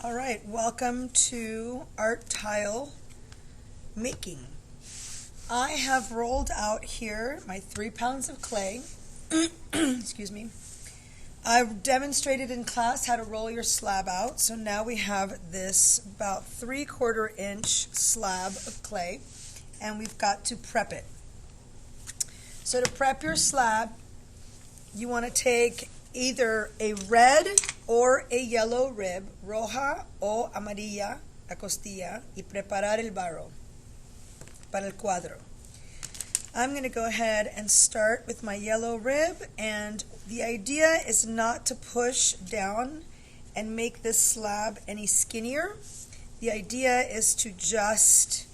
All right, welcome to art tile making. I have rolled out here my 3 pounds of clay. Excuse me. I've demonstrated in class how to roll your slab out. So now we have this about 3/4 inch slab of clay, and we've got to prep it. So to prep your slab, you want to take either a red or a yellow rib, roja o amarilla, la costilla, y preparar el barro para el cuadro. I'm going to go ahead and start with my yellow rib, and the idea is not to push down and make this slab any skinnier. The idea is to just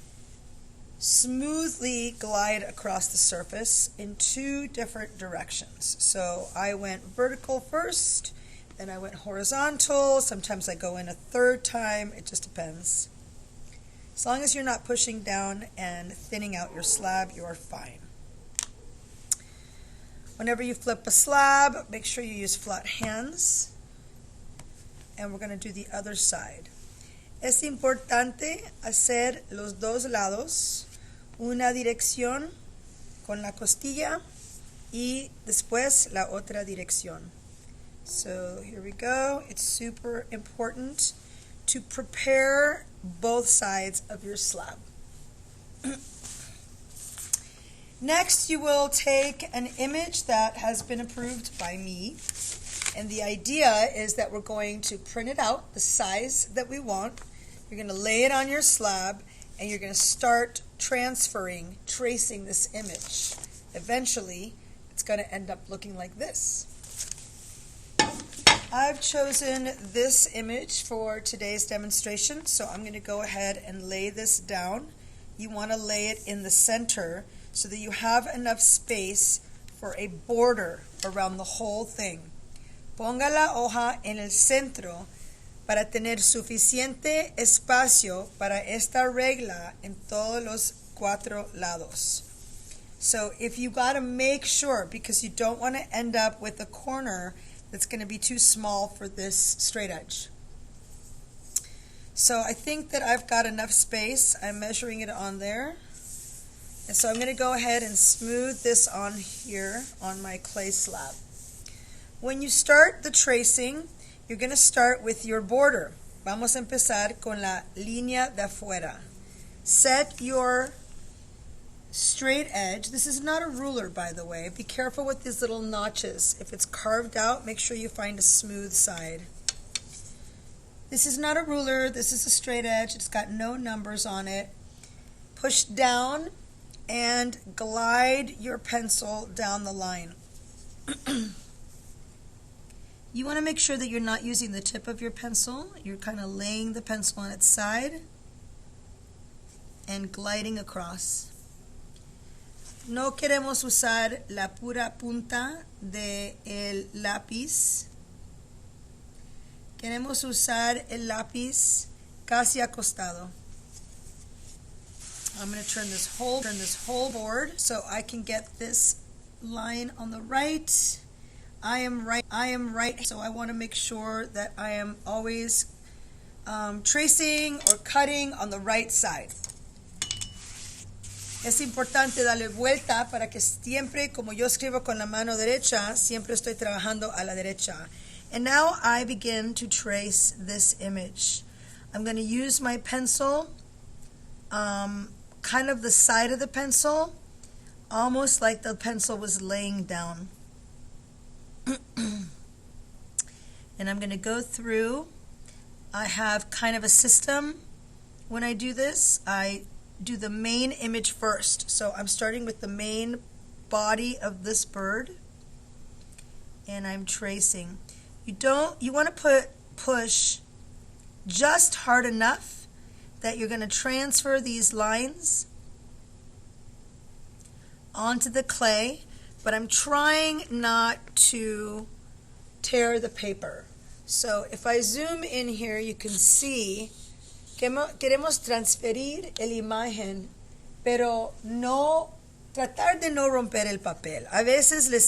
smoothly glide across the surface in 2 different directions. So I went vertical first, then I went horizontal. Sometimes I go in a 3rd time. It just depends. As long as you're not pushing down and thinning out your slab, you're fine. Whenever you flip a slab, make sure you use flat hands. And we're going to do the other side. Es importante hacer los dos lados, una dirección con la costilla y después la otra dirección. So here we go. It's super important to prepare both sides of your slab. Next, you will take an image that has been approved by me. And the idea is that we're going to print it out, the size that we want. You're going to lay it on your slab, and you're going to start tracing this image. Eventually, it's going to end up looking like this. I've chosen this image for today's demonstration, so I'm going to go ahead and lay this down. You want to lay it in the center so that you have enough space for a border around the whole thing. Ponga la hoja en el centro para tener suficiente espacio para esta regla en todos los 4 lados. So if you got to make sure, because you don't want to end up with a corner that's going to be too small for this straight edge. So I think that I've got enough space. I'm measuring it on there. And so I'm going to go ahead and smooth this on here on my clay slab. When you start the tracing, you're going to start with your border. Vamos a empezar con la línea de afuera. Set your straight edge. This is not a ruler, by the way. Be careful with these little notches. If it's carved out, make sure you find a smooth side. This is not a ruler. This is a straight edge. It's got no numbers on it. Push down and glide your pencil down the line. You want to make sure that you're not using the tip of your pencil. You're kind of laying the pencil on its side and gliding across. No queremos usar la pura punta del lápiz. Queremos usar el lápiz casi acostado. I'm going to turn this whole board so I can get this line on the right. I am right, so I want to make sure that I am always tracing or cutting on the right side. Es importante darle vuelta para que siempre, como yo escribo con la mano derecha, siempre estoy trabajando a la derecha. And now I begin to trace this image. I'm going to use my pencil, kind of the side of the pencil, almost like the pencil was laying down. And I'm going to go through. I have kind of a system. When I do this, I do the main image first. So I'm starting with the main body of this bird, and I'm tracing. You want to push just hard enough that you're going to transfer these lines onto the clay, but I'm trying not to tear the paper. So if I zoom in here, you can see queremos transferir la imagen, pero no tratar de no romper el papel. A veces le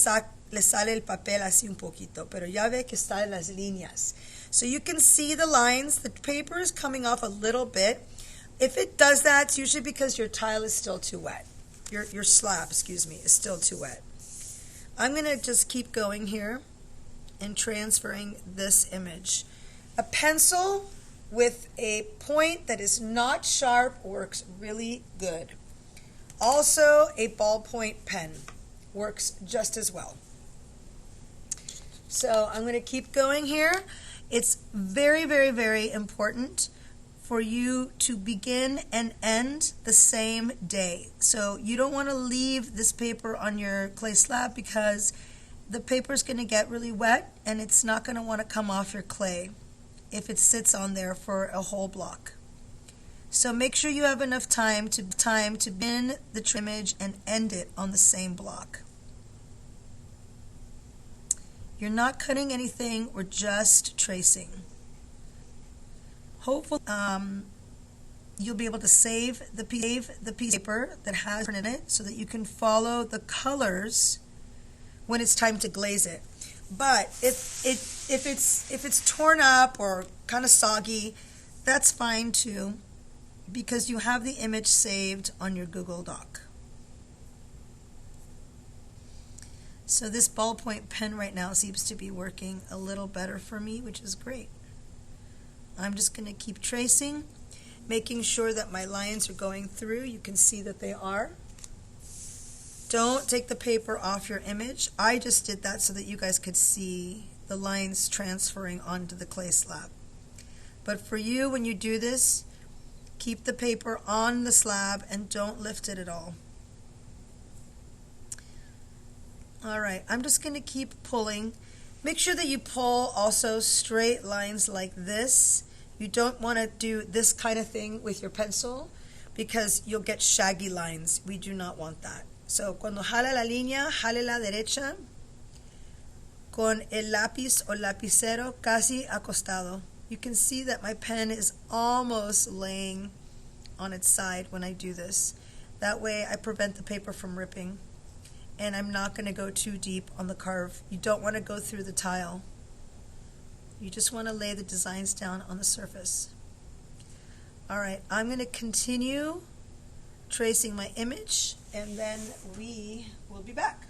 le sale el papel así un poquito, pero ya ve que está en las líneas. So you can see the lines. The paper is coming off a little bit. If it does that, it's usually because your tile is still too wet. Your slab, excuse me, is still too wet. I'm going to just keep going here and transferring this image. A pencil with a point that is not sharp works really good. Also, a ballpoint pen works just as well. So I'm going to keep going here. It's very, very, very important for you to begin and end the same day. So you don't want to leave this paper on your clay slab because the paper is going to get really wet and it's not going to want to come off your clay if it sits on there for a whole block. So make sure you have enough time to begin the image and end it on the same block. You're not cutting anything, we're just tracing. Hopefully you'll be able to save the piece of paper that has in it so that you can follow the colors when it's time to glaze it. But if it's torn up or kind of soggy, that's fine too, because you have the image saved on your Google Doc. So this ballpoint pen right now seems to be working a little better for me, which is great. I'm just going to keep tracing, making sure that my lines are going through. You can see that they are. Don't take the paper off your image. I just did that so that you guys could see the lines transferring onto the clay slab. But for you, when you do this, keep the paper on the slab and don't lift it at all. All right, I'm just going to keep pulling. Make sure that you pull also straight lines like this. You don't want to do this kind of thing with your pencil because you'll get shaggy lines. We do not want that. So, cuando jala la línea, jale la derecha con el lápiz o lapicero casi acostado. You can see that my pen is almost laying on its side when I do this. That way I prevent the paper from ripping. And I'm not going to go too deep on the carve. You don't want to go through the tile. You just want to lay the designs down on the surface. All right, I'm going to continue tracing my image, and then we will be back.